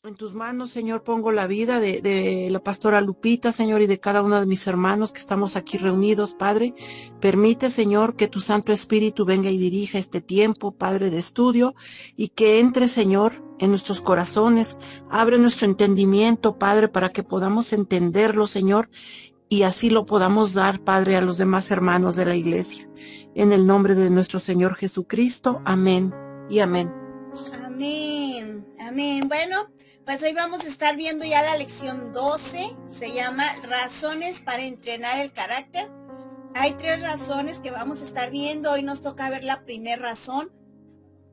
En tus manos, Señor, pongo la vida de la pastora Lupita, Señor, y de cada uno de mis hermanos que estamos aquí reunidos, Padre. Permite, Señor, que tu Santo Espíritu venga y dirija este tiempo, Padre, de estudio, y que entre, Señor, en nuestros corazones. Abre nuestro entendimiento, Padre, para que podamos entenderlo, Señor, y así lo podamos dar, Padre, a los demás hermanos de la iglesia. En el nombre de nuestro Señor Jesucristo. Amén y amén. Amén, amén. Bueno, pues hoy vamos a estar viendo ya la lección 12, se llama Razones para entrenar el carácter. Hay 3 razones que vamos a estar viendo, hoy nos toca ver la primera razón.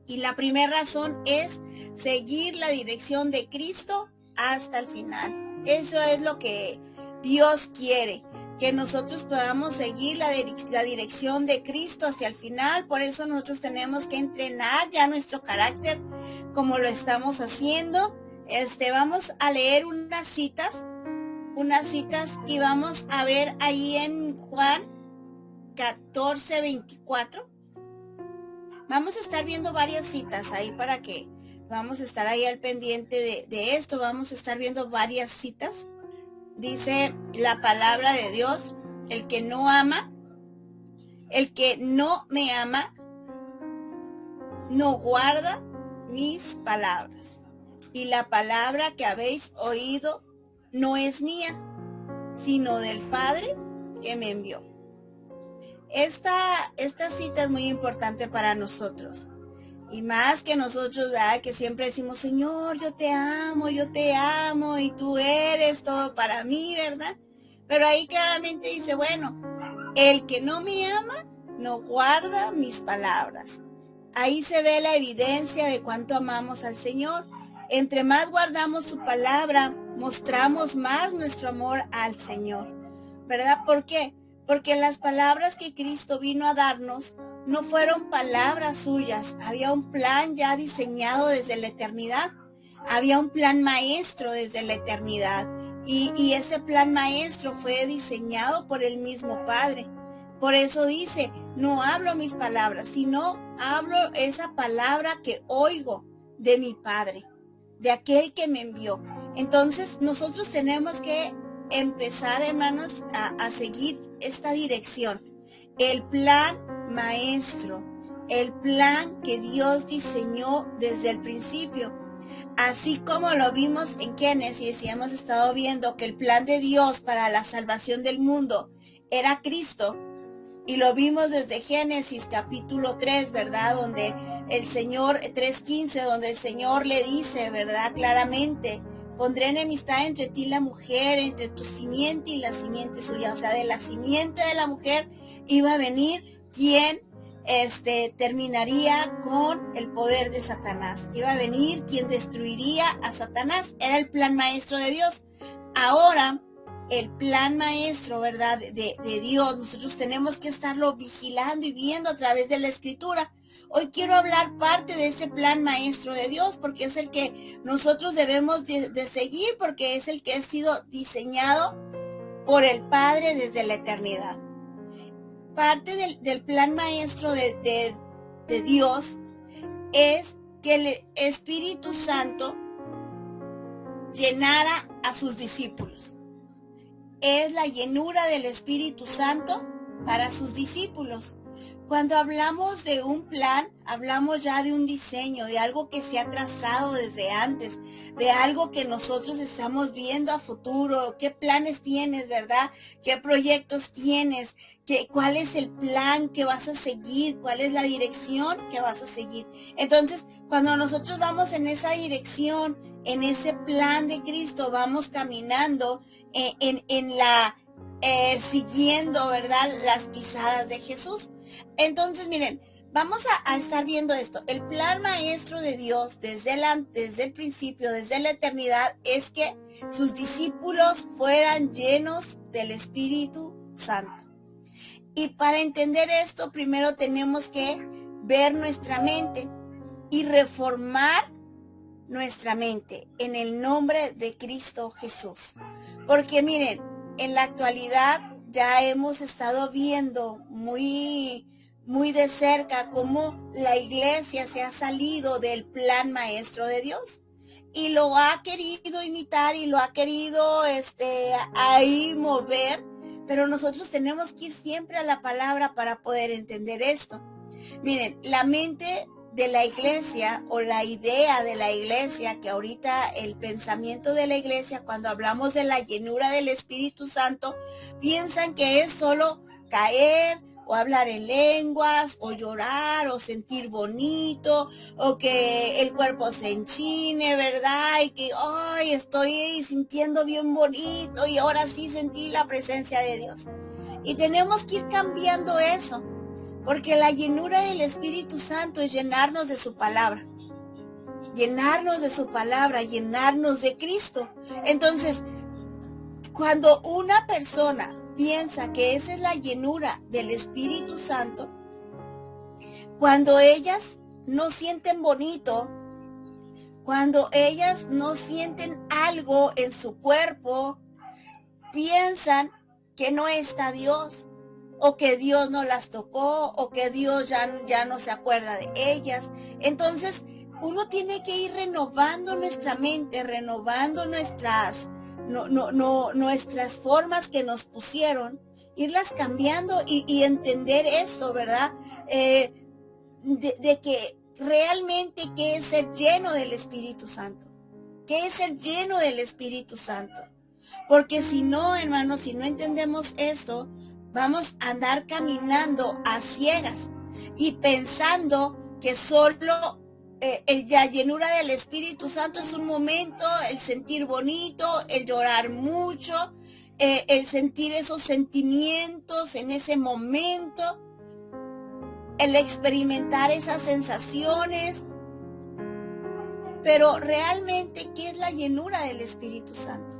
Y la primera razón es seguir la dirección de Cristo hasta el final. Eso es lo que Dios quiere, que nosotros podamos seguir la dirección de Cristo hacia el final. Por eso nosotros tenemos que entrenar ya nuestro carácter como lo estamos haciendo. Vamos a leer unas citas y vamos a ver ahí en Juan 14:24. Vamos a estar viendo varias citas ahí para que vamos a estar ahí al pendiente de esto. Vamos a estar viendo varias citas. Dice la palabra de Dios: el que no me ama, no guarda mis palabras. Y la palabra que habéis oído no es mía, sino del Padre que me envió. Esta cita es muy importante para nosotros. Y más que nosotros, ¿verdad? Que siempre decimos, Señor, yo te amo, y tú eres todo para mí, ¿verdad? Pero ahí claramente dice, bueno, el que no me ama, no guarda mis palabras. Ahí se ve la evidencia de cuánto amamos al Señor. Entre más guardamos su palabra, mostramos más nuestro amor al Señor, ¿verdad? ¿Por qué? Porque las palabras que Cristo vino a darnos no fueron palabras suyas. Había un plan ya diseñado desde la eternidad. Había un plan maestro desde la eternidad. Y ese plan maestro fue diseñado por el mismo Padre. Por eso dice, no hablo mis palabras, sino hablo esa palabra que oigo de mi Padre, de aquel que me envió. Entonces nosotros tenemos que empezar, hermanos, a seguir esta dirección. El plan maestro, el plan que Dios diseñó desde el principio. Así como lo vimos en Génesis y hemos estado viendo que el plan de Dios para la salvación del mundo era Cristo. Y lo vimos desde Génesis capítulo 3, ¿verdad? Donde el Señor, 3:15, donde el Señor le dice, ¿verdad? Claramente, pondré enemistad entre ti y la mujer, entre tu simiente y la simiente suya. O sea, de la simiente de la mujer iba a venir quien terminaría con el poder de Satanás. Iba a venir quien destruiría a Satanás. Era el plan maestro de Dios. Ahora, el plan maestro, ¿verdad? De Dios, nosotros tenemos que estarlo vigilando y viendo a través de la Escritura. Hoy quiero hablar parte de ese plan maestro de Dios, porque es el que nosotros debemos de seguir, porque es el que ha sido diseñado por el Padre desde la eternidad. Parte del plan maestro de Dios es que el Espíritu Santo llenara a sus discípulos. Es la llenura del Espíritu Santo para sus discípulos. Cuando hablamos de un plan, hablamos ya de un diseño, de algo que se ha trazado desde antes, de algo que nosotros estamos viendo a futuro. ¿Qué planes tienes, verdad? ¿Qué proyectos tienes? ¿Cuál es el plan que vas a seguir? ¿Cuál es la dirección que vas a seguir? Entonces, cuando nosotros vamos en esa dirección, en ese plan de Cristo, vamos caminando siguiendo, ¿verdad?, las pisadas de Jesús. Entonces, miren, vamos a estar viendo esto. El plan maestro de Dios desde el principio, desde la eternidad, es que sus discípulos fueran llenos del Espíritu Santo. Y para entender esto, primero tenemos que ver nuestra mente y reformar nuestra mente en el nombre de Cristo Jesús. Porque miren, en la actualidad ya hemos estado viendo muy de cerca cómo la iglesia se ha salido del plan maestro de Dios. y lo ha querido imitar y lo ha querido ahí mover, pero nosotros tenemos que ir siempre a la palabra para poder entender esto. Miren, la mente de la iglesia o la idea de la iglesia, que ahorita el pensamiento de la iglesia, cuando hablamos de la llenura del Espíritu Santo, piensan que es solo caer o hablar en lenguas o llorar o sentir bonito o que el cuerpo se enchine, ¿verdad? Y que, ay, estoy sintiendo bien bonito y ahora sí sentí la presencia de Dios. Y tenemos que ir cambiando eso. Porque la llenura del Espíritu Santo es llenarnos de su palabra. Llenarnos de su palabra, llenarnos de Cristo. Entonces, cuando una persona piensa que esa es la llenura del Espíritu Santo, cuando ellas no sienten bonito, cuando ellas no sienten algo en su cuerpo, piensan que no está Dios. O que Dios no las tocó, o que Dios ya no se acuerda de ellas. Entonces, uno tiene que ir renovando nuestra mente, renovando nuestras formas que nos pusieron, irlas cambiando y entender eso, ¿verdad? De que realmente qué es ser lleno del Espíritu Santo. ¿Qué es ser lleno del Espíritu Santo? Porque si no, hermanos, si no entendemos esto, vamos a andar caminando a ciegas y pensando que solo la llenura del Espíritu Santo es un momento, el sentir bonito, el llorar mucho, el sentir esos sentimientos en ese momento, el experimentar esas sensaciones. Pero realmente, ¿qué es la llenura del Espíritu Santo?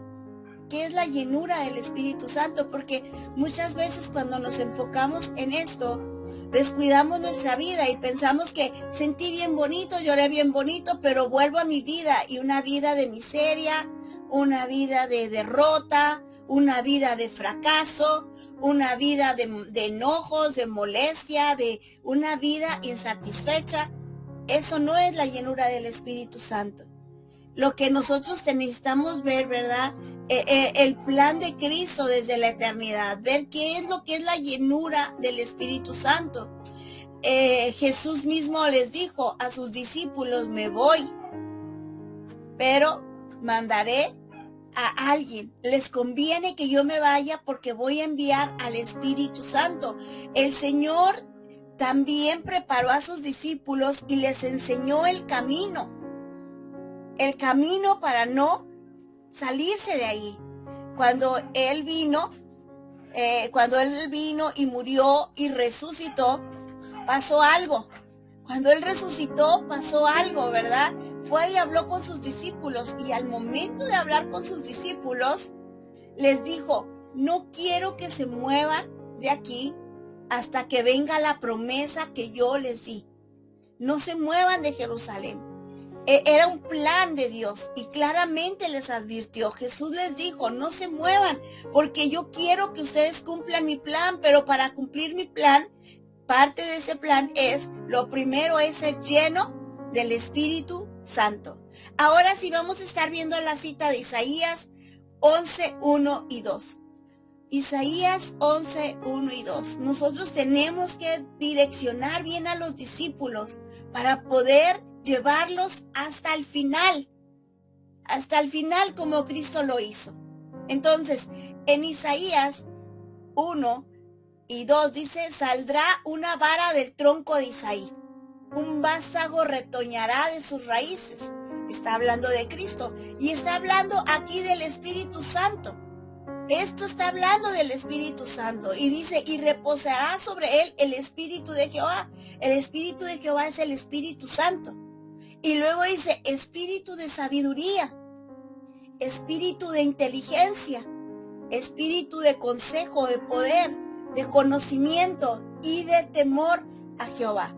¿Qué es la llenura del Espíritu Santo? Porque muchas veces cuando nos enfocamos en esto, descuidamos nuestra vida y pensamos que sentí bien bonito, lloré bien bonito, pero vuelvo a mi vida y una vida de miseria, una vida de derrota, una vida de fracaso, una vida de enojos, de molestia, de una vida insatisfecha. Eso no es la llenura del Espíritu Santo. Lo que nosotros necesitamos ver, ¿verdad? El plan de Cristo desde la eternidad, ver qué es lo que es la llenura del Espíritu Santo. Jesús mismo les dijo a sus discípulos, me voy, pero mandaré a alguien. Les conviene que yo me vaya porque voy a enviar al Espíritu Santo. El Señor también preparó a sus discípulos y les enseñó el camino para no salirse de ahí. Cuando Él vino y murió y resucitó, pasó algo. Cuando Él resucitó, pasó algo, ¿verdad? Fue y habló con sus discípulos y al momento de hablar con sus discípulos, les dijo, no quiero que se muevan de aquí hasta que venga la promesa que yo les di. No se muevan de Jerusalén. Era un plan de Dios y claramente les advirtió. Jesús les dijo, no se muevan porque yo quiero que ustedes cumplan mi plan, pero para cumplir mi plan, parte de ese plan lo primero es ser lleno del Espíritu Santo. Ahora sí vamos a estar viendo la cita de Isaías 11, 1 y 2. Isaías 11, 1 y 2. Nosotros tenemos que direccionar bien a los discípulos para poder llevarlos hasta el final como Cristo lo hizo. Entonces, en Isaías 1 y 2 dice, saldrá una vara del tronco de Isaí, un vástago retoñará de sus raíces. Está hablando de Cristo y está hablando aquí del Espíritu Santo. Esto está hablando del Espíritu Santo y dice, y reposará sobre él el Espíritu de Jehová. El Espíritu de Jehová es el Espíritu Santo. Y luego dice, espíritu de sabiduría, espíritu de inteligencia, espíritu de consejo, de poder, de conocimiento y de temor a Jehová.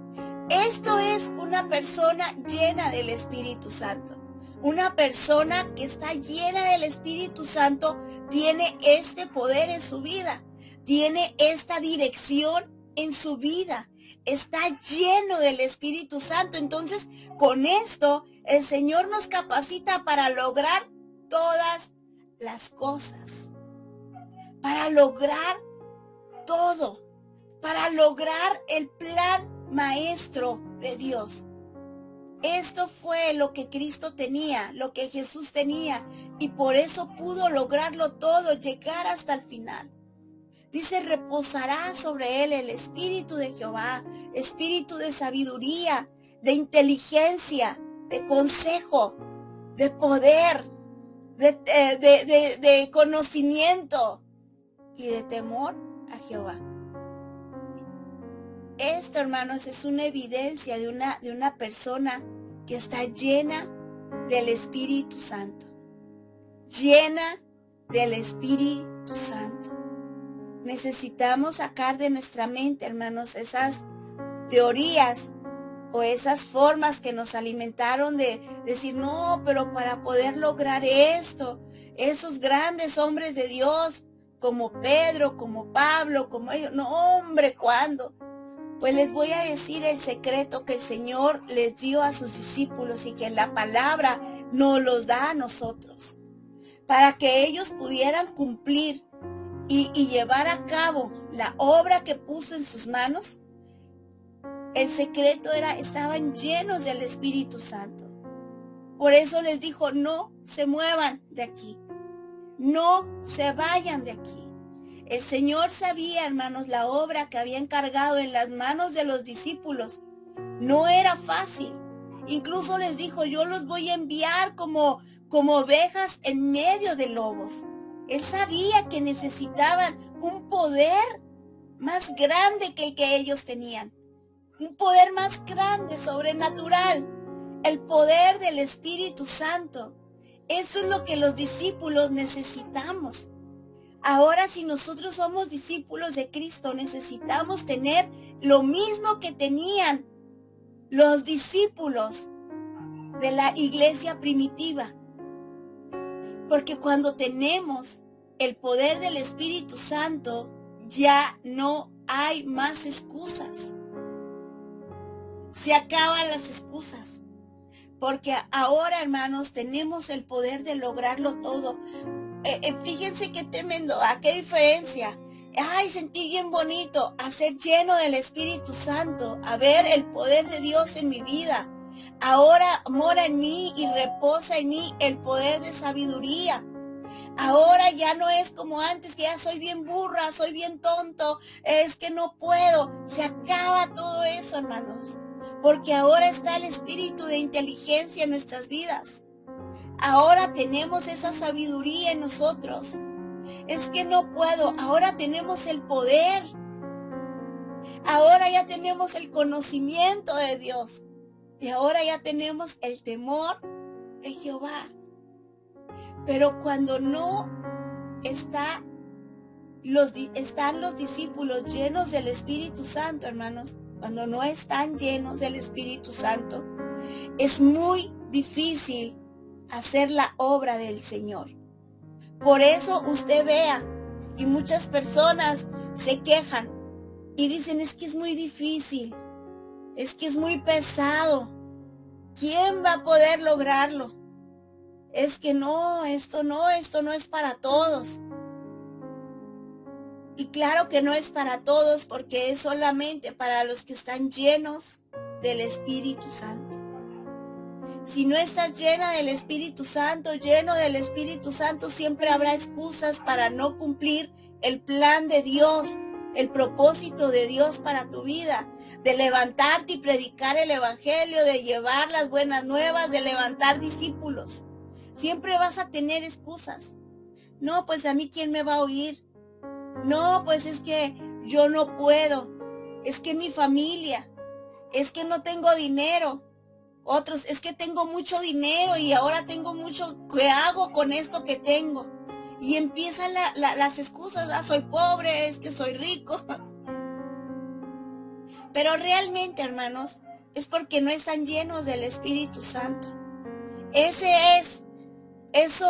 Esto es una persona llena del Espíritu Santo. Una persona que está llena del Espíritu Santo tiene este poder en su vida, tiene esta dirección en su vida. Está lleno del Espíritu Santo. Entonces, con esto El Señor nos capacita para lograr todas las cosas, para lograr todo, para lograr el plan maestro de Dios. Esto fue lo que Cristo tenía, lo que Jesús tenía, y por eso pudo lograrlo todo, llegar hasta el final. Dice, reposará sobre él el espíritu de Jehová, espíritu de sabiduría, de inteligencia, de consejo, de poder, de conocimiento y de temor a Jehová. Esto, hermanos, es una evidencia de una persona que está llena del Espíritu Santo. Llena del Espíritu Santo. Necesitamos sacar de nuestra mente, hermanos, esas teorías o esas formas que nos alimentaron de decir, no, pero para poder lograr esto, esos grandes hombres de Dios, como Pedro, como Pablo, como ellos, no, hombre, ¿cuándo? Pues les voy a decir el secreto que el Señor les dio a sus discípulos y que la palabra nos los da a nosotros, para que ellos pudieran cumplir y llevar a cabo la obra que puso en sus manos. El secreto estaban llenos del Espíritu Santo. Por eso les dijo, no se muevan de aquí, no se vayan de aquí. El Señor sabía, hermanos, la obra que había encargado en las manos de los discípulos. No era fácil. Incluso les dijo, yo los voy a enviar como ovejas en medio de lobos. Él sabía que necesitaban un poder más grande que el que ellos tenían. Un poder más grande, sobrenatural. El poder del Espíritu Santo. Eso es lo que los discípulos necesitamos. Ahora, si nosotros somos discípulos de Cristo, necesitamos tener lo mismo que tenían los discípulos de la iglesia primitiva. Porque cuando tenemos el poder del Espíritu Santo, ya no hay más excusas. Se acaban las excusas. Porque ahora, hermanos, tenemos el poder de lograrlo todo. Fíjense qué tremendo, qué diferencia. Ay, sentí bien bonito a ser lleno del Espíritu Santo, a ver el poder de Dios en mi vida. Ahora mora en mí y reposa en mí el poder de sabiduría. Ahora ya no es como antes, que ya soy bien burra, soy bien tonto, es que no puedo. Se acaba todo eso, hermanos, porque ahora está el espíritu de inteligencia en nuestras vidas. Ahora tenemos esa sabiduría en nosotros. Es que no puedo. Ahora tenemos el poder. Ahora ya tenemos el conocimiento de Dios. Y ahora ya tenemos el temor de Jehová. Pero cuando no están los discípulos llenos del Espíritu Santo, hermanos, cuando no están llenos del Espíritu Santo, es muy difícil hacer la obra del Señor. Por eso usted vea, y muchas personas se quejan y dicen, es que es muy difícil, es que es muy pesado, ¿quién va a poder lograrlo? Es que no, esto no es para todos. Y claro que no es para todos, porque es solamente para los que están llenos del Espíritu Santo. Si no estás llena del Espíritu Santo, lleno del Espíritu Santo, siempre habrá excusas para no cumplir el plan de Dios, el propósito de Dios para tu vida, de levantarte y predicar el Evangelio, de llevar las buenas nuevas, de levantar discípulos. Siempre vas a tener excusas. No, pues a mí ¿quién me va a oír? No, pues es que yo no puedo. Es que mi familia. Es que no tengo dinero. Otros, es que tengo mucho dinero y ahora tengo mucho. ¿Qué hago con esto que tengo? Y empiezan las excusas. Soy pobre, es que soy rico. Pero realmente, hermanos, es porque no están llenos del Espíritu Santo. Eso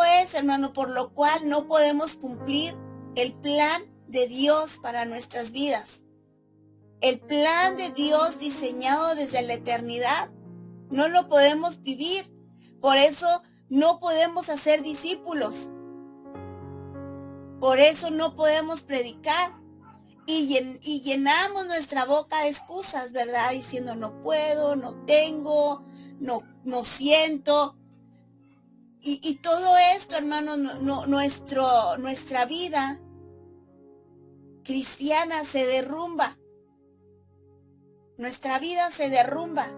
es, hermano, por lo cual no podemos cumplir el plan de Dios para nuestras vidas. El plan de Dios diseñado desde la eternidad no lo podemos vivir Por eso no podemos hacer discípulos. Por eso no podemos predicar. Y llenamos nuestra boca de excusas, ¿verdad? Diciendo no puedo, no tengo, no siento. Y todo esto, hermanos, nuestra vida cristiana se derrumba. Nuestra vida se derrumba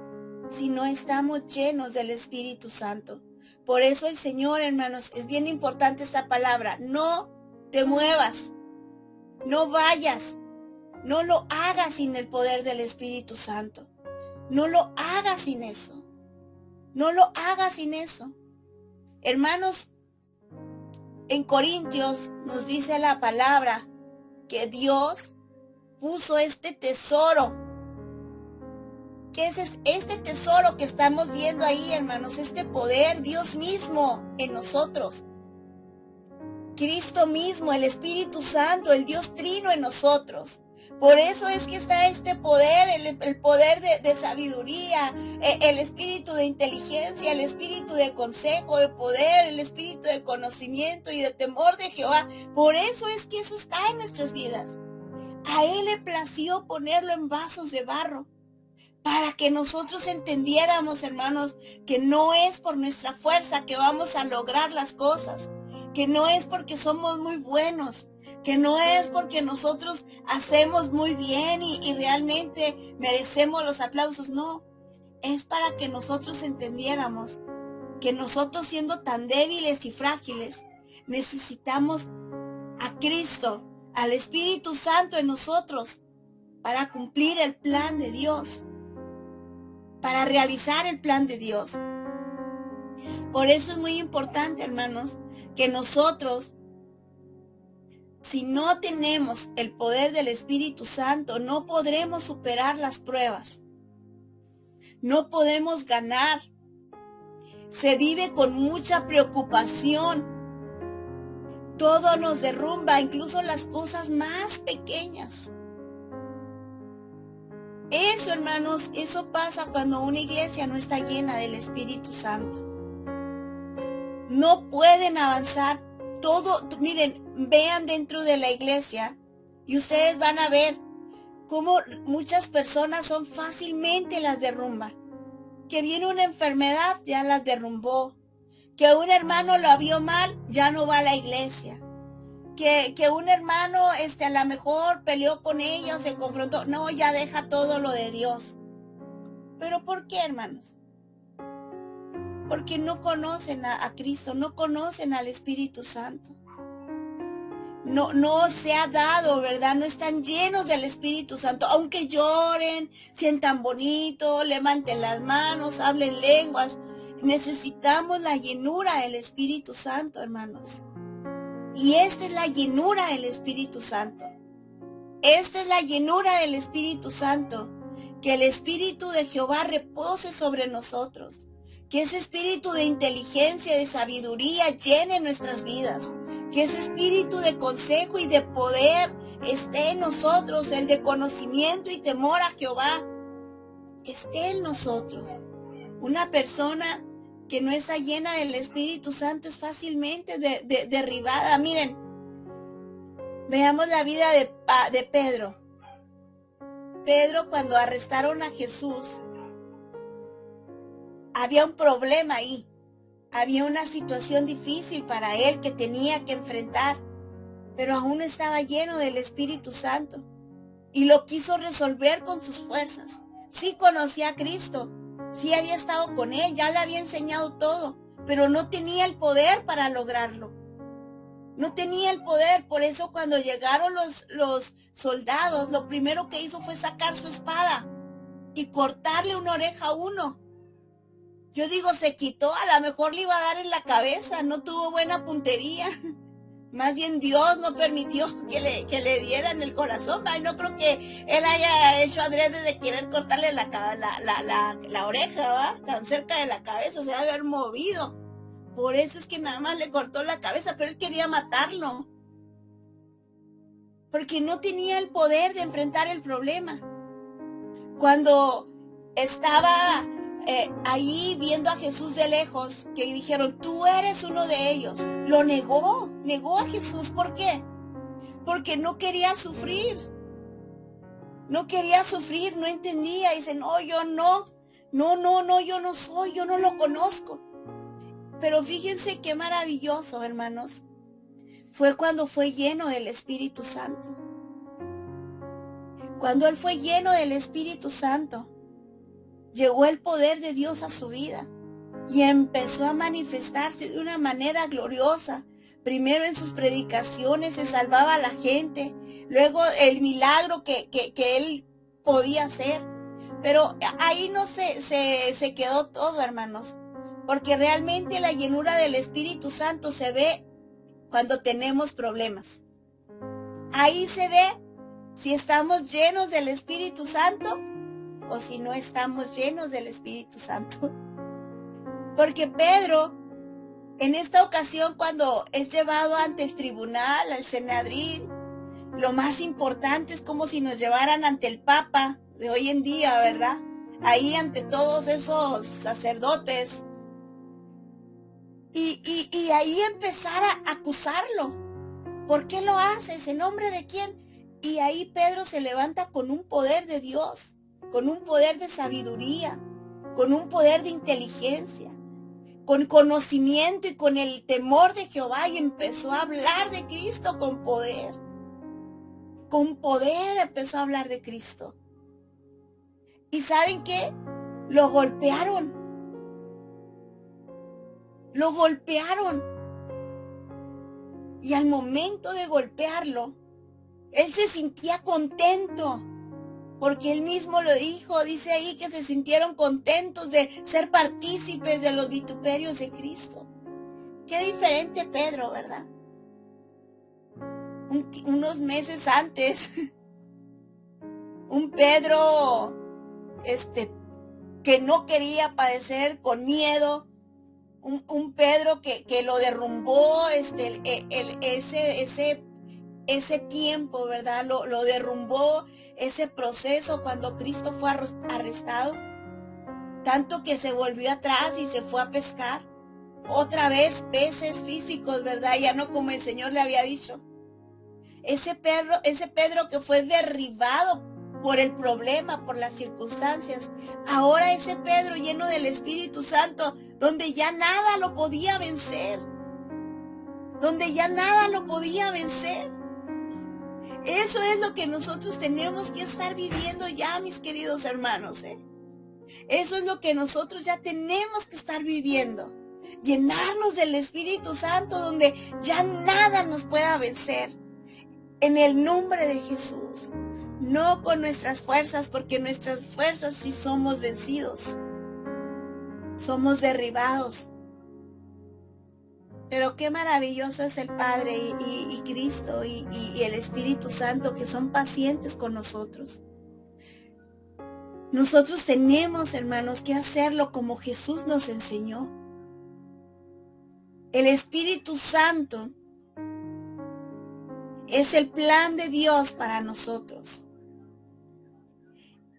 si no estamos llenos del Espíritu Santo. Por eso el Señor, hermanos, es bien importante esta palabra. No te muevas, no vayas, no lo hagas sin el poder del Espíritu Santo. No lo hagas sin eso. No lo hagas sin eso. Hermanos, en Corintios nos dice la palabra que Dios puso este tesoro. ¿Qué es este tesoro que estamos viendo ahí, hermanos? Este poder, Dios mismo en nosotros. Cristo mismo, el Espíritu Santo, el Dios Trino en nosotros. Por eso es que está este poder, el poder de sabiduría, el espíritu de inteligencia, el espíritu de consejo, de poder, el espíritu de conocimiento y de temor de Jehová. Por eso es que eso está en nuestras vidas. A Él le plació ponerlo en vasos de barro, para que nosotros entendiéramos, hermanos, que no es por nuestra fuerza que vamos a lograr las cosas, que no es porque somos muy buenos, que no es porque nosotros hacemos muy bien y realmente merecemos los aplausos. No, es para que nosotros entendiéramos que nosotros, siendo tan débiles y frágiles, necesitamos a Cristo, al Espíritu Santo en nosotros, para cumplir el plan de Dios, para realizar el plan de Dios. Por eso es muy importante, hermanos, que nosotros, si no tenemos el poder del Espíritu Santo, no podremos superar las pruebas. No podemos ganar. Se vive con mucha preocupación. Todo nos derrumba, incluso las cosas más pequeñas. Eso, hermanos, eso pasa cuando una iglesia no está llena del Espíritu Santo. No pueden avanzar. Todo, miren, vean dentro de la iglesia y ustedes van a ver cómo muchas personas son fácilmente las derrumba. Que viene una enfermedad, ya las derrumbó. Que un hermano lo vio mal, ya no va a la iglesia. Que un hermano a lo mejor peleó con ellos, se confrontó. No, ya deja todo lo de Dios. ¿Pero por qué, hermanos? Porque no conocen a Cristo, no conocen al Espíritu Santo. No se ha dado, ¿verdad? No están llenos del Espíritu Santo. Aunque lloren, sientan bonito, levanten las manos, hablen lenguas. Necesitamos la llenura del Espíritu Santo, hermanos. Y esta es la llenura del Espíritu Santo. Esta es la llenura del Espíritu Santo. Que el Espíritu de Jehová repose sobre nosotros. Que ese espíritu de inteligencia, de sabiduría llene nuestras vidas. Que ese espíritu de consejo y de poder esté en nosotros. El de conocimiento y temor a Jehová esté en nosotros. Una persona que no está llena del Espíritu Santo es fácilmente derribada. Miren, veamos la vida de Pedro. Pedro, cuando arrestaron a Jesús, había un problema ahí. Había una situación difícil para él que tenía que enfrentar, pero aún estaba lleno del Espíritu Santo y lo quiso resolver con sus fuerzas. Sí conocía a Cristo, sí había estado con él, ya le había enseñado todo, pero no tenía el poder para lograrlo. No tenía el poder. Por eso cuando llegaron los soldados, lo primero que hizo fue sacar su espada y cortarle una oreja a uno. Yo digo, se quitó, a lo mejor le iba a dar en la cabeza, no tuvo buena puntería. Más bien Dios no permitió que le dieran el corazón. Ay, no creo que él haya hecho adrede de querer cortarle la oreja, ¿va? Tan cerca de la cabeza, se debe haber movido. Por eso es que nada más le cortó la cabeza, pero él quería matarlo. Porque no tenía el poder de enfrentar el problema. Cuando estaba ahí viendo a Jesús de lejos, que dijeron, tú eres uno de ellos. Lo negó a Jesús. ¿Por qué? Porque no quería sufrir. No quería sufrir, no entendía. Dice, no, yo no, yo no soy, yo no lo conozco. Pero fíjense qué maravilloso, hermanos. Fue cuando fue lleno del Espíritu Santo. Cuando él fue lleno del Espíritu Santo, llegó el poder de Dios a su vida y empezó a manifestarse de una manera gloriosa. Primero en sus predicaciones se salvaba a la gente, luego el milagro que él podía hacer. Pero ahí no se quedó todo, hermanos, porque realmente la llenura del Espíritu Santo se ve cuando tenemos problemas. Ahí se ve si estamos llenos del Espíritu Santo o si no estamos llenos del Espíritu Santo. Porque Pedro, en esta ocasión, cuando es llevado ante el tribunal, al Sanedrín, lo más importante es como si nos llevaran ante el Papa de hoy en día, ¿verdad? Ahí ante todos esos sacerdotes. Y ahí empezar a acusarlo. ¿Por qué lo haces? ¿En nombre de quién? Y ahí Pedro se levanta con un poder de Dios, con un poder de sabiduría, con un poder de inteligencia, con conocimiento y con el temor de Jehová, y empezó a hablar de Cristo con poder. Con poder empezó a hablar de Cristo. ¿Y saben qué? Lo golpearon. Lo golpearon. Y al momento de golpearlo, él se sentía contento. Porque él mismo lo dijo, dice ahí que se sintieron contentos de ser partícipes de los vituperios de Cristo. Qué diferente Pedro, ¿verdad? Unos meses antes, un Pedro que no quería padecer, con miedo, un Pedro que lo derrumbó ese tiempo, ¿verdad? Lo derrumbó ese proceso cuando Cristo fue arrestado, tanto que se volvió atrás y se fue a pescar. Otra vez peces físicos, ¿verdad? Ya no como el Señor le había dicho. Ese Pedro que fue derribado por el problema, por las circunstancias. Ahora ese Pedro lleno del Espíritu Santo, donde ya nada lo podía vencer. Donde ya nada lo podía vencer. Eso es lo que nosotros tenemos que estar viviendo ya, mis queridos hermanos, ¿eh? Eso es lo que nosotros ya tenemos que estar viviendo. Llenarnos del Espíritu Santo, donde ya nada nos pueda vencer. En el nombre de Jesús. No con nuestras fuerzas, porque nuestras fuerzas sí somos vencidos. Somos derribados. Pero qué maravilloso es el Padre y Cristo y el Espíritu Santo, que son pacientes con nosotros. Nosotros tenemos, hermanos, que hacerlo como Jesús nos enseñó. El Espíritu Santo es el plan de Dios para nosotros.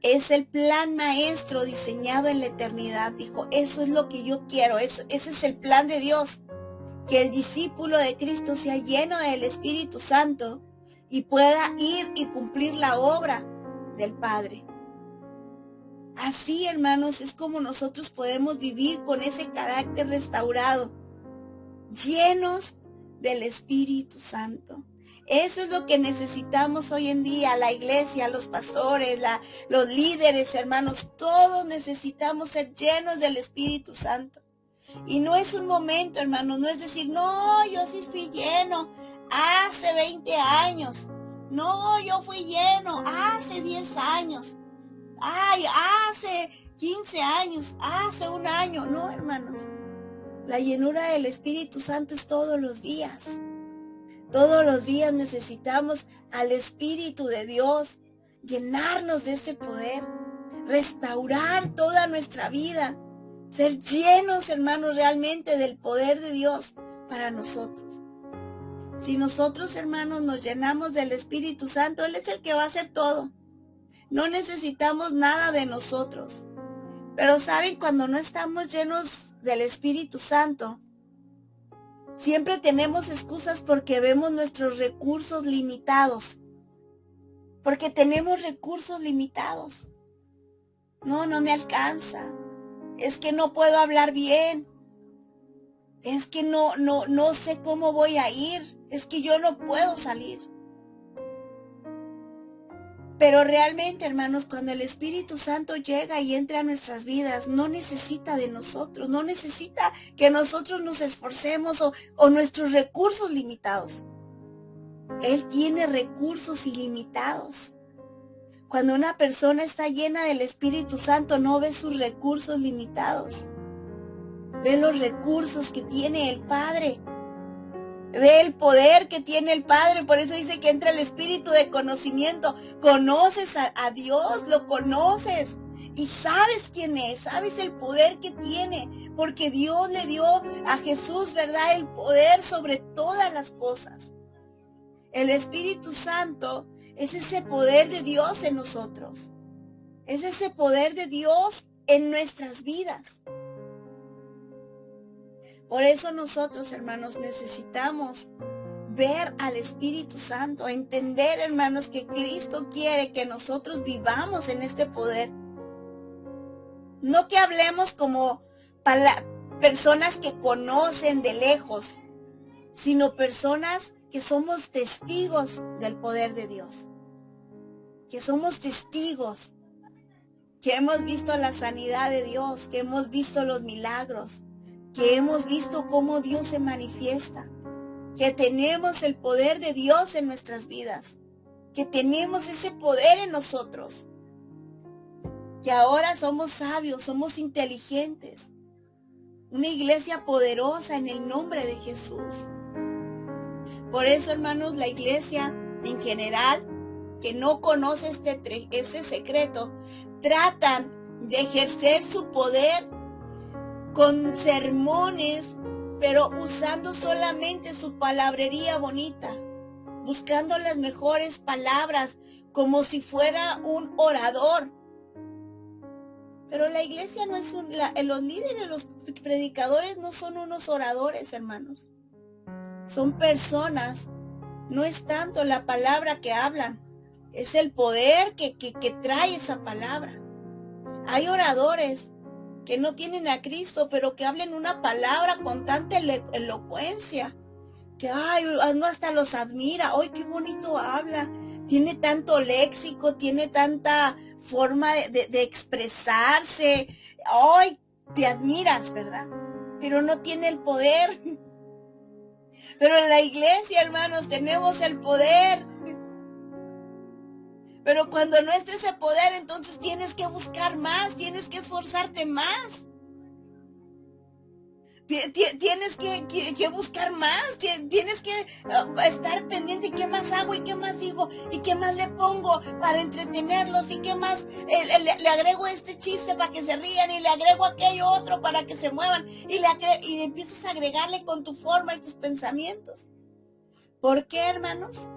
Es el plan maestro diseñado en la eternidad. Dijo, eso es lo que yo quiero, ese es el plan de Dios. Que el discípulo de Cristo sea lleno del Espíritu Santo y pueda ir y cumplir la obra del Padre. Así, hermanos, es como nosotros podemos vivir con ese carácter restaurado, llenos del Espíritu Santo. Eso es lo que necesitamos hoy en día, la iglesia, los pastores, los líderes, hermanos, todos necesitamos ser llenos del Espíritu Santo. Y no es un momento, hermanos, no es decir, no, yo sí fui lleno hace 20 años. No, yo fui lleno hace 10 años. Ay, hace 15 años, hace un año. No, hermanos. La llenura del Espíritu Santo es todos los días. Todos los días necesitamos al Espíritu de Dios, llenarnos de ese poder, restaurar toda nuestra vida. Ser llenos, hermanos, realmente del poder de Dios para nosotros. Si nosotros, hermanos, nos llenamos del Espíritu Santo, Él es el que va a hacer todo. No necesitamos nada de nosotros. Pero saben, cuando no estamos llenos del Espíritu Santo, siempre tenemos excusas porque vemos nuestros recursos limitados. Porque tenemos recursos limitados. No me alcanza. Es que no puedo hablar bien. Es que no sé cómo voy a ir. Es que yo no puedo salir. Pero realmente, hermanos, cuando el Espíritu Santo llega y entra a nuestras vidas, no necesita de nosotros, no necesita que nosotros nos esforcemos o nuestros recursos limitados. Él tiene recursos ilimitados. Cuando una persona está llena del Espíritu Santo, no ve sus recursos limitados. Ve los recursos que tiene el Padre. Ve el poder que tiene el Padre. Por eso dice que entra el espíritu de conocimiento. Conoces a Dios, lo conoces. Y sabes quién es, sabes el poder que tiene. Porque Dios le dio a Jesús, ¿verdad?, el poder sobre todas las cosas. El Espíritu Santo es ese poder de Dios en nosotros. Es ese poder de Dios en nuestras vidas. Por eso nosotros, hermanos, necesitamos ver al Espíritu Santo, entender, hermanos, que Cristo quiere que nosotros vivamos en este poder. No que hablemos como personas que conocen de lejos, sino personas que somos testigos del poder de Dios. Que somos testigos, que hemos visto la sanidad de Dios, que hemos visto los milagros, que hemos visto cómo Dios se manifiesta, que tenemos el poder de Dios en nuestras vidas, que tenemos ese poder en nosotros, que ahora somos sabios, somos inteligentes, una iglesia poderosa en el nombre de Jesús. Por eso, hermanos, la iglesia en general, que no conoce este secreto, tratan de ejercer su poder con sermones, pero usando solamente su palabrería bonita, buscando las mejores palabras, como si fuera un orador. Pero la iglesia no es los líderes, los predicadores no son unos oradores, hermanos. Son personas, no es tanto la palabra que hablan, es el poder que trae esa palabra. Hay oradores que no tienen a Cristo, pero que hablen una palabra con tanta elocuencia, que uno hasta los admira. ¡Ay, qué bonito habla! Tiene tanto léxico, tiene tanta forma de expresarse. ¡Ay, te admiras, verdad! Pero no tiene el poder. Pero en la iglesia, hermanos, tenemos el poder. Pero cuando no esté ese poder, entonces tienes que buscar más, tienes que esforzarte más. Tienes que buscar más, tienes que estar pendiente. ¿Qué más hago y qué más digo y qué más le pongo para entretenerlos y qué más le agrego este chiste para que se rían y le agrego aquello otro para que se muevan y empiezas a agregarle con tu forma y tus pensamientos? ¿Por qué, hermanos?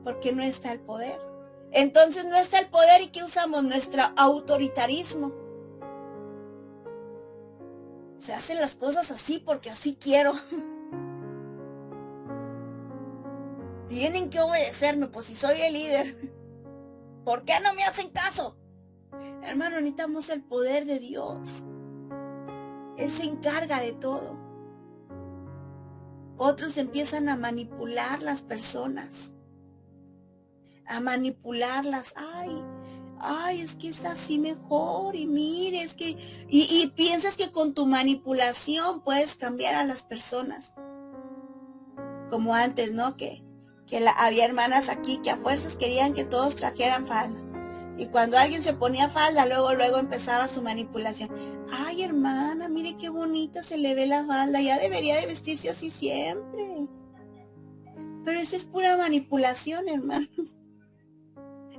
Porque no está el poder. Entonces no está el poder, ¿y qué usamos? Nuestro autoritarismo. Se hacen las cosas así porque así quiero. Tienen que obedecerme, pues si soy el líder. ¿Por qué no me hacen caso? Hermano, necesitamos el poder de Dios. Él se encarga de todo. Otros empiezan a manipular las personas. A manipularlas. Ay, es que es así mejor, y mire, es que... Y piensas que con tu manipulación puedes cambiar a las personas. Como antes, ¿no? Que había hermanas aquí que a fuerzas querían que todos trajeran falda. Y cuando alguien se ponía falda, luego empezaba su manipulación. Ay, hermana, mire qué bonita se le ve la falda, ya debería de vestirse así siempre. Pero esa es pura manipulación, hermanos.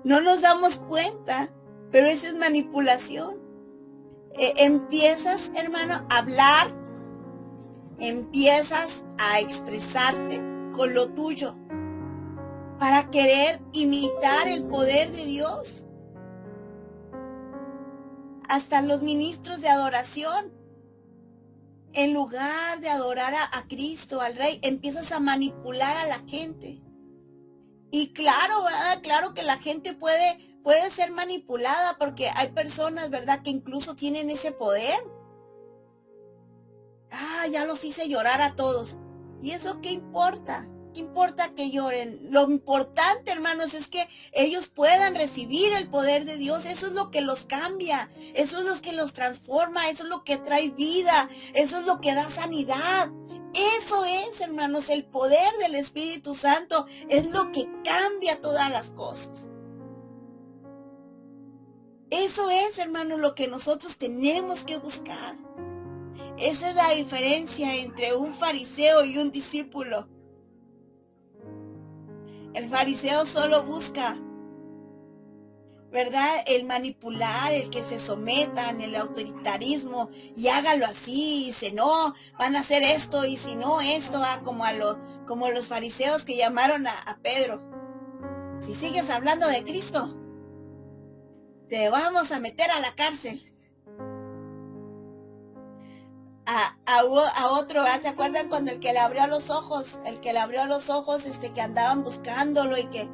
No nos damos cuenta, pero esa es manipulación. Empiezas, hermano, a hablar, empiezas a expresarte con lo tuyo para querer imitar el poder de Dios. hasta los ministros de adoración. En lugar de adorar a Cristo, al Rey, empiezas a manipular a la gente. Y claro, ¿verdad? Claro que la gente puede ser manipulada porque hay personas, ¿verdad?, que incluso tienen ese poder. Ya los hice llorar a todos. ¿Y eso qué importa? ¿Qué importa que lloren? Lo importante, hermanos, es que ellos puedan recibir el poder de Dios. Eso es lo que los cambia. Eso es lo que los transforma. Eso es lo que trae vida. Eso es lo que da sanidad. Eso es, hermanos, el poder del Espíritu Santo. Es lo que cambia todas las cosas. Eso es, hermanos, lo que nosotros tenemos que buscar. Esa es la diferencia entre un fariseo y un discípulo. El fariseo solo busca, ¿verdad?, el manipular, el que se sometan, el autoritarismo, y hágalo así, y si no, van a hacer esto, y si no, esto, como los fariseos que llamaron a Pedro. Si sigues hablando de Cristo, te vamos a meter a la cárcel. A otro, ¿se acuerdan cuando el que le abrió los ojos, que andaban buscándolo y que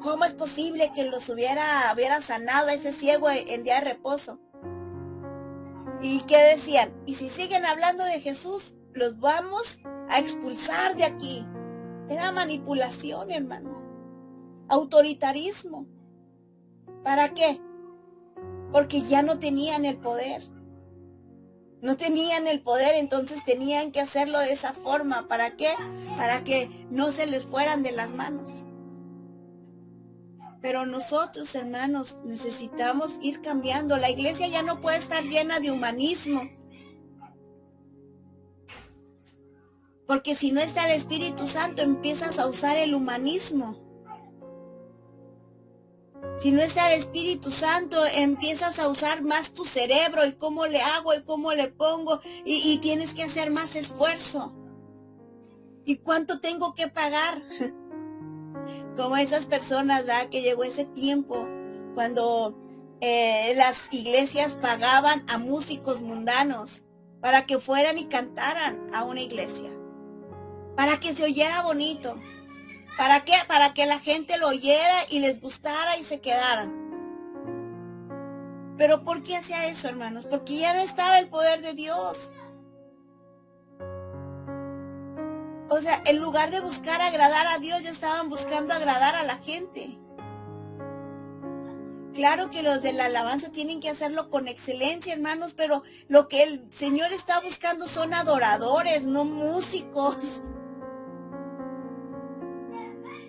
cómo es posible que los hubiera sanado a ese ciego en día de reposo? ¿Y qué decían? Y si siguen hablando de Jesús, los vamos a expulsar de aquí. Era manipulación, hermano. Autoritarismo. ¿Para qué? Porque ya no tenían el poder. No tenían el poder, entonces tenían que hacerlo de esa forma. ¿Para qué? Para que no se les fueran de las manos. Pero nosotros, hermanos, necesitamos ir cambiando. La iglesia ya no puede estar llena de humanismo. Porque si no está el Espíritu Santo, empiezas a usar el humanismo. Si no está el Espíritu Santo, empiezas a usar más tu cerebro y cómo le hago y cómo le pongo y tienes que hacer más esfuerzo. ¿Y cuánto tengo que pagar? Como esas personas, ¿verdad?, que llegó ese tiempo cuando las iglesias pagaban a músicos mundanos para que fueran y cantaran a una iglesia, para que se oyera bonito. ¿Para qué? Para que la gente lo oyera y les gustara y se quedaran. ¿Pero por qué hacía eso, hermanos? Porque ya no estaba el poder de Dios. O sea, en lugar de buscar agradar a Dios, ya estaban buscando agradar a la gente. Claro que los de la alabanza tienen que hacerlo con excelencia, hermanos, pero lo que el Señor está buscando son adoradores, no músicos.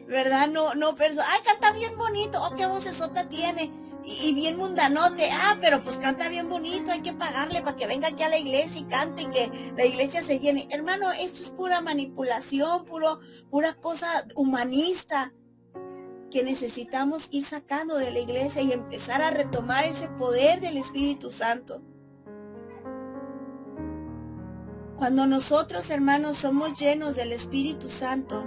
¿Verdad? No, pero, canta bien bonito, qué vocesota tiene, y bien mundanote, pero pues canta bien bonito, hay que pagarle para que venga aquí a la iglesia y cante y que la iglesia se llene. Hermano, esto es pura manipulación, pura cosa humanista, que necesitamos ir sacando de la iglesia y empezar a retomar ese poder del Espíritu Santo. Cuando nosotros, hermanos, somos llenos del Espíritu Santo,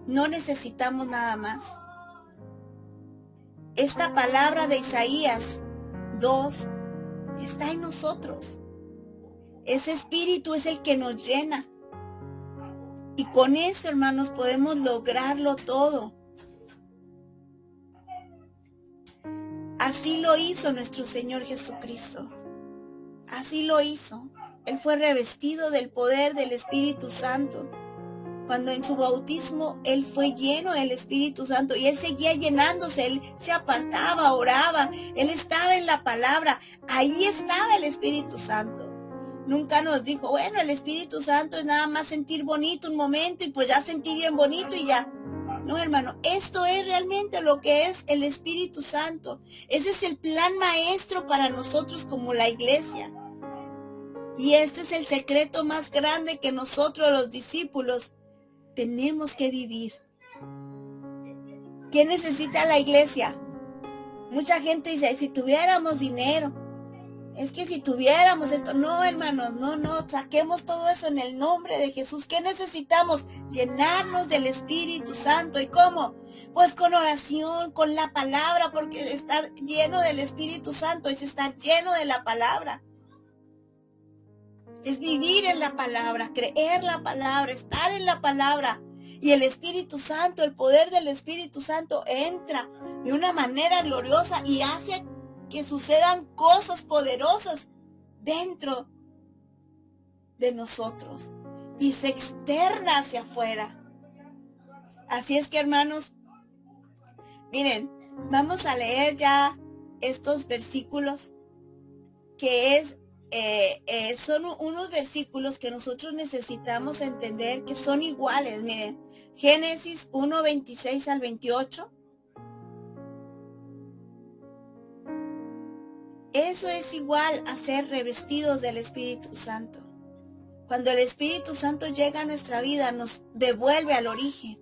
no necesitamos nada más. Esta palabra de Isaías 2 está en nosotros. Ese espíritu es el que nos llena. Y con esto, hermanos, podemos lograrlo todo. Así lo hizo nuestro Señor Jesucristo. Así lo hizo. Él fue revestido del poder del Espíritu Santo. Cuando en su bautismo Él fue lleno del Espíritu Santo y Él seguía llenándose, Él se apartaba, oraba, Él estaba en la palabra, ahí estaba el Espíritu Santo. Nunca nos dijo, bueno, el Espíritu Santo es nada más sentir bonito un momento y pues ya sentí bien bonito y ya. No, hermano, esto es realmente lo que es el Espíritu Santo. Ese es el plan maestro para nosotros como la iglesia. Y este es el secreto más grande que nosotros los discípulos tenemos que vivir. ¿Qué necesita la iglesia? Mucha gente dice, si tuviéramos dinero. Es que si tuviéramos esto, no, hermanos, no, saquemos todo eso en el nombre de Jesús. ¿Qué necesitamos? Llenarnos del Espíritu Santo. ¿Y cómo? Pues con oración, con la palabra, porque estar lleno del Espíritu Santo es estar lleno de la palabra. Es vivir en la palabra, creer la palabra, estar en la palabra. Y el Espíritu Santo, el poder del Espíritu Santo entra de una manera gloriosa y hace que sucedan cosas poderosas dentro de nosotros y se externa hacia afuera. Así es que, hermanos, miren, vamos a leer ya estos versículos que son unos versículos que nosotros necesitamos entender que son iguales. Miren, Génesis 1, 26 al 28. Eso es igual a ser revestidos del Espíritu Santo. Cuando el Espíritu Santo llega a nuestra vida, nos devuelve al origen.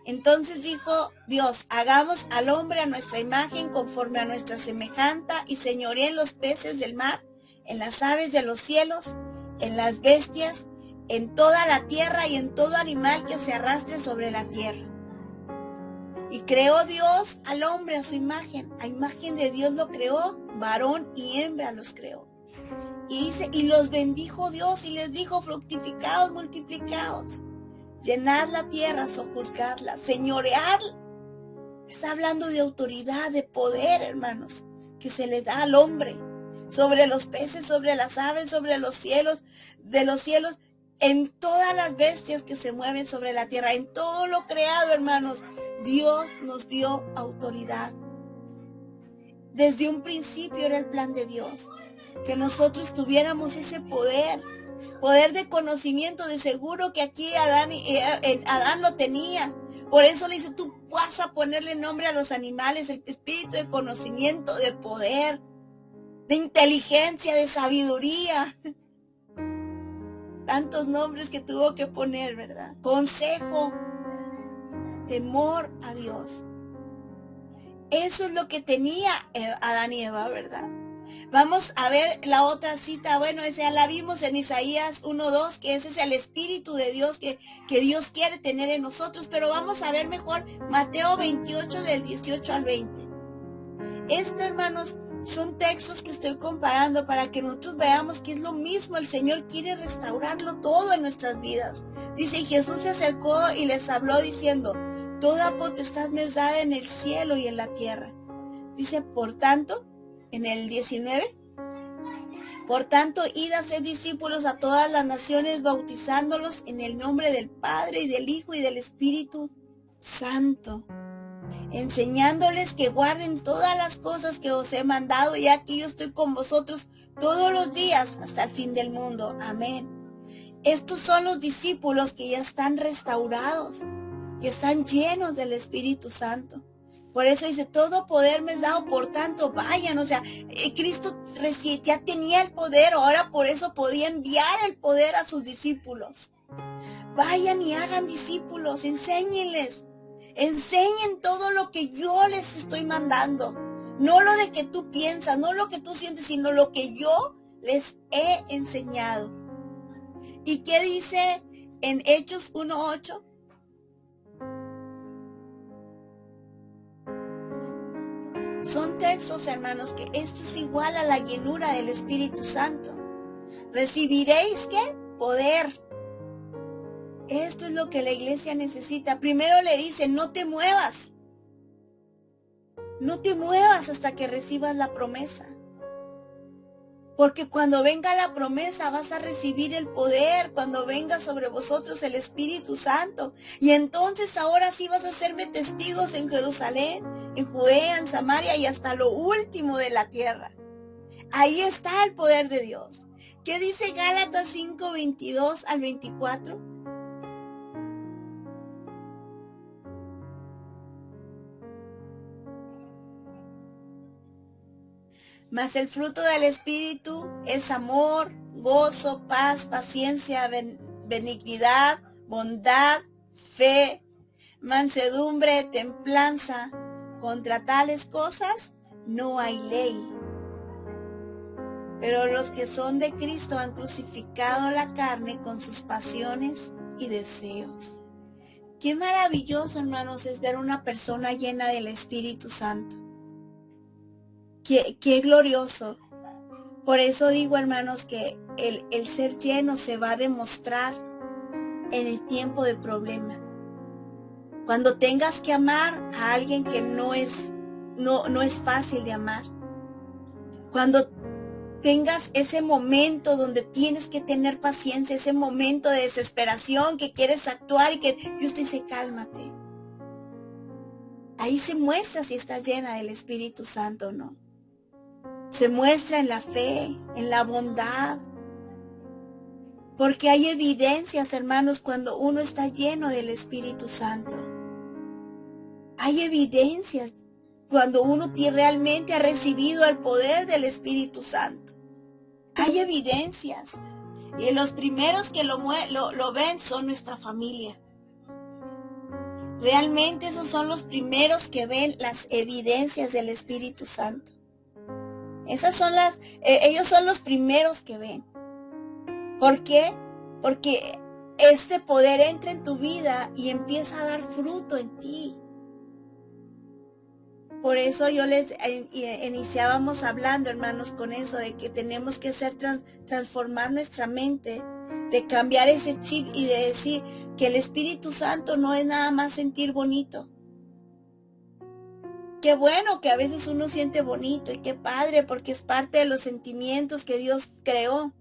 Entonces dijo Dios, hagamos al hombre a nuestra imagen, conforme a nuestra semejanza, y señoree en los peces del mar, en las aves de los cielos, en las bestias, en toda la tierra y en todo animal que se arrastre sobre la tierra. Y creó Dios al hombre a su imagen. A imagen de Dios lo creó, varón y hembra los creó. Y dice, y los bendijo Dios y les dijo, fructificaos, multiplicaos, llenad la tierra, sojuzgadla, señoread. Está hablando de autoridad, de poder, hermanos, que se le da al hombre, sobre los peces, sobre las aves, sobre los cielos, de los cielos, en todas las bestias que se mueven sobre la tierra, en todo lo creado, hermanos. Dios nos dio autoridad. Desde un principio era el plan de Dios, que nosotros tuviéramos ese poder de conocimiento. De seguro que aquí Adán lo tenía. Por eso le dice, tú vas a ponerle nombre a los animales, el espíritu de conocimiento, de poder, de inteligencia, de sabiduría. Tantos nombres que tuvo que poner, ¿verdad? Consejo, temor a Dios. Eso es lo que tenía Adán y Eva, ¿verdad? Vamos a ver la otra cita. Bueno, esa la vimos en Isaías 1:2, que ese es el Espíritu de Dios que Dios quiere tener en nosotros. Pero vamos a ver mejor Mateo 28 del 18 al 20. Hermanos, son textos que estoy comparando para que nosotros veamos que es lo mismo. El Señor quiere restaurarlo todo en nuestras vidas. Dice, y Jesús se acercó y les habló diciendo, toda potestad me es dada en el cielo y en la tierra. Dice, por tanto, en el 19, por tanto, id a hacer discípulos a todas las naciones, bautizándolos en el nombre del Padre y del Hijo y del Espíritu Santo, enseñándoles que guarden todas las cosas que os he mandado, y aquí yo estoy con vosotros todos los días hasta el fin del mundo. Amén. Estos son los discípulos que ya están restaurados, que están llenos del Espíritu Santo. Por eso dice, todo poder me es dado, por tanto vayan. O sea, Cristo ya tenía el poder, ahora por eso podía enviar el poder a sus discípulos. Vayan y hagan discípulos, enséñenles. Enseñen todo lo que yo les estoy mandando. No lo de que tú piensas, no lo que tú sientes, sino lo que yo les he enseñado. ¿Y qué dice en Hechos 1:8? Son textos, hermanos, que esto es igual a la llenura del Espíritu Santo. ¿Recibiréis qué? Poder. Esto es lo que la iglesia necesita. Primero le dice, no te muevas. No te muevas hasta que recibas la promesa. Porque cuando venga la promesa vas a recibir el poder, cuando venga sobre vosotros el Espíritu Santo. Y entonces ahora sí vas a hacerme testigos en Jerusalén, en Judea, en Samaria y hasta lo último de la tierra. Ahí está el poder de Dios. ¿Qué dice Gálatas 5, 22 al 24? Mas el fruto del Espíritu es amor, gozo, paz, paciencia, benignidad, bondad, fe, mansedumbre, templanza. Contra tales cosas no hay ley. pero los que son de Cristo han crucificado la carne con sus pasiones y deseos. Qué maravilloso, hermanos, es ver una persona llena del Espíritu Santo. Qué glorioso. Por eso digo, hermanos, que el ser lleno se va a demostrar en el tiempo de problema. Cuando tengas que amar a alguien que no es fácil de amar. Cuando tengas ese momento donde tienes que tener paciencia, ese momento de desesperación que quieres actuar y que Dios te dice, cálmate. Ahí se muestra si estás llena del Espíritu Santo o no. Se muestra en la fe, en la bondad. Porque hay evidencias, hermanos, cuando uno está lleno del Espíritu Santo. Hay evidencias cuando uno realmente ha recibido el poder del Espíritu Santo. Hay evidencias. Y los primeros que lo ven son nuestra familia. Realmente esos son los primeros que ven las evidencias del Espíritu Santo. Ellos son los primeros que ven. ¿Por qué? Porque este poder entra en tu vida y empieza a dar fruto en ti. Por eso yo les iniciábamos hablando, hermanos, con eso de que tenemos que transformar nuestra mente, de cambiar ese chip y de decir que el Espíritu Santo no es nada más sentir bonito. Qué bueno que a veces uno siente bonito y qué padre, porque es parte de los sentimientos que Dios creó.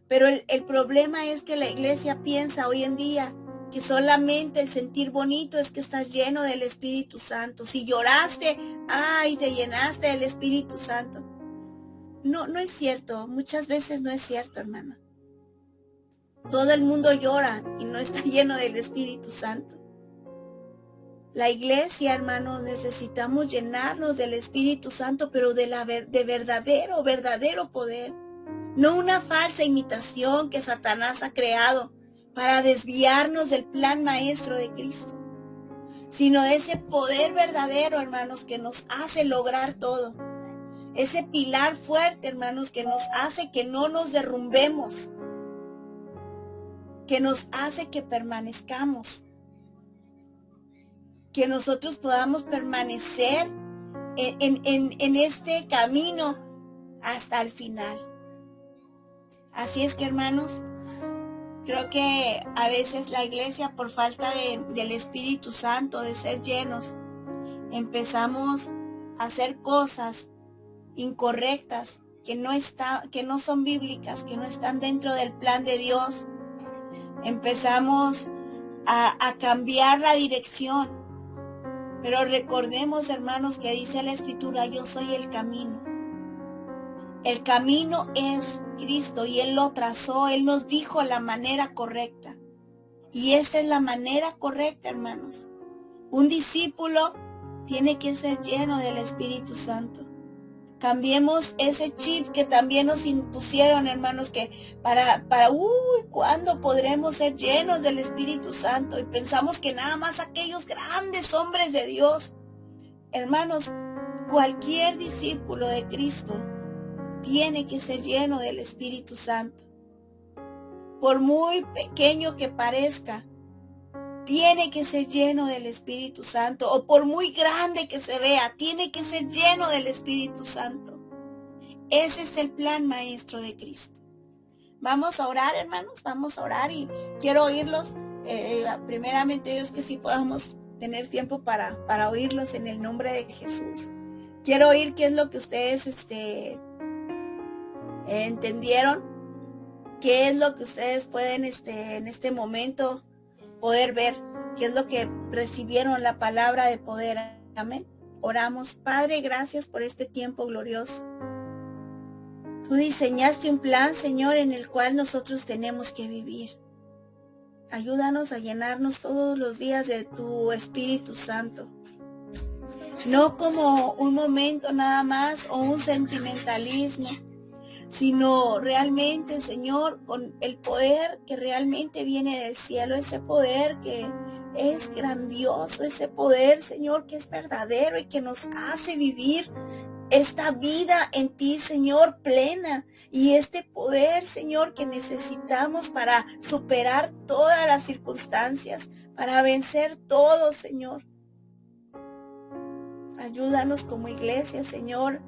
Pero el problema es que la iglesia piensa hoy en día que solamente el sentir bonito es que estás lleno del Espíritu Santo. Si lloraste, te llenaste del Espíritu Santo. No es cierto. Muchas veces no es cierto, hermano. Todo el mundo llora y no está lleno del Espíritu Santo. La iglesia, hermanos, necesitamos llenarnos del Espíritu Santo, pero de verdadero poder. No una falsa imitación que Satanás ha creado para desviarnos del plan maestro de Cristo, sino de ese poder verdadero, hermanos, que nos hace lograr todo. Ese pilar fuerte, hermanos, que nos hace que no nos derrumbemos, que nos hace que permanezcamos, que nosotros podamos permanecer en este camino hasta el final. Así es que, hermanos, creo que a veces la iglesia, por falta del Espíritu Santo, de ser llenos, empezamos a hacer cosas incorrectas que no son bíblicas, que no están dentro del plan de Dios. Empezamos a cambiar la dirección. Pero recordemos, hermanos, que dice la Escritura, yo soy el camino. El camino es Cristo y Él lo trazó, Él nos dijo la manera correcta. Y esta es la manera correcta, hermanos. Un discípulo tiene que ser lleno del Espíritu Santo. Cambiemos ese chip que también nos impusieron, hermanos, que ¿cuándo podremos ser llenos del Espíritu Santo? Y pensamos que nada más aquellos grandes hombres de Dios. Hermanos, cualquier discípulo de Cristo tiene que ser lleno del Espíritu Santo. Por muy pequeño que parezca, tiene que ser lleno del Espíritu Santo. O por muy grande que se vea, tiene que ser lleno del Espíritu Santo. Ese es el plan maestro de Cristo. Vamos a orar, hermanos, vamos a orar y quiero oírlos. Primeramente, Dios, que sí podamos tener tiempo para oírlos en el nombre de Jesús. Quiero oír qué es lo que ustedes entendieron, qué es lo que ustedes pueden en este momento poder ver, qué es lo que recibieron la palabra de poder. Amén. Oramos. Padre, gracias por este tiempo glorioso. Tú diseñaste un plan, Señor, en el cual nosotros tenemos que vivir. Ayúdanos a llenarnos todos los días de tu Espíritu Santo. No como un momento nada más o un sentimentalismo, sino realmente, Señor, con el poder que realmente viene del cielo, ese poder que es grandioso, ese poder, Señor, que es verdadero y que nos hace vivir esta vida en ti, Señor, plena, y este poder, Señor, que necesitamos para superar todas las circunstancias, para vencer todo, Señor. Ayúdanos como iglesia, Señor,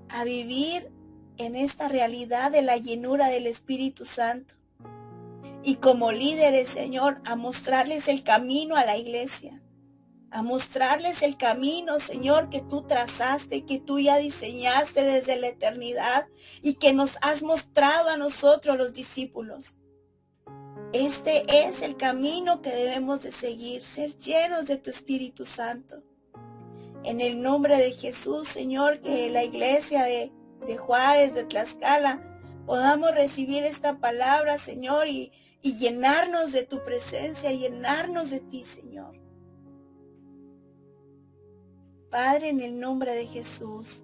a vivir en esta realidad de la llenura del Espíritu Santo. Y como líderes, Señor, a mostrarles el camino a la iglesia. A mostrarles el camino, Señor, que tú trazaste, que tú ya diseñaste desde la eternidad y que nos has mostrado a nosotros los discípulos. Este es el camino que debemos de seguir, ser llenos de tu Espíritu Santo. En el nombre de Jesús, Señor, que la iglesia de Juárez, de Tlaxcala, podamos recibir esta palabra, Señor, y llenarnos de tu presencia, llenarnos de ti, Señor. Padre, en el nombre de Jesús,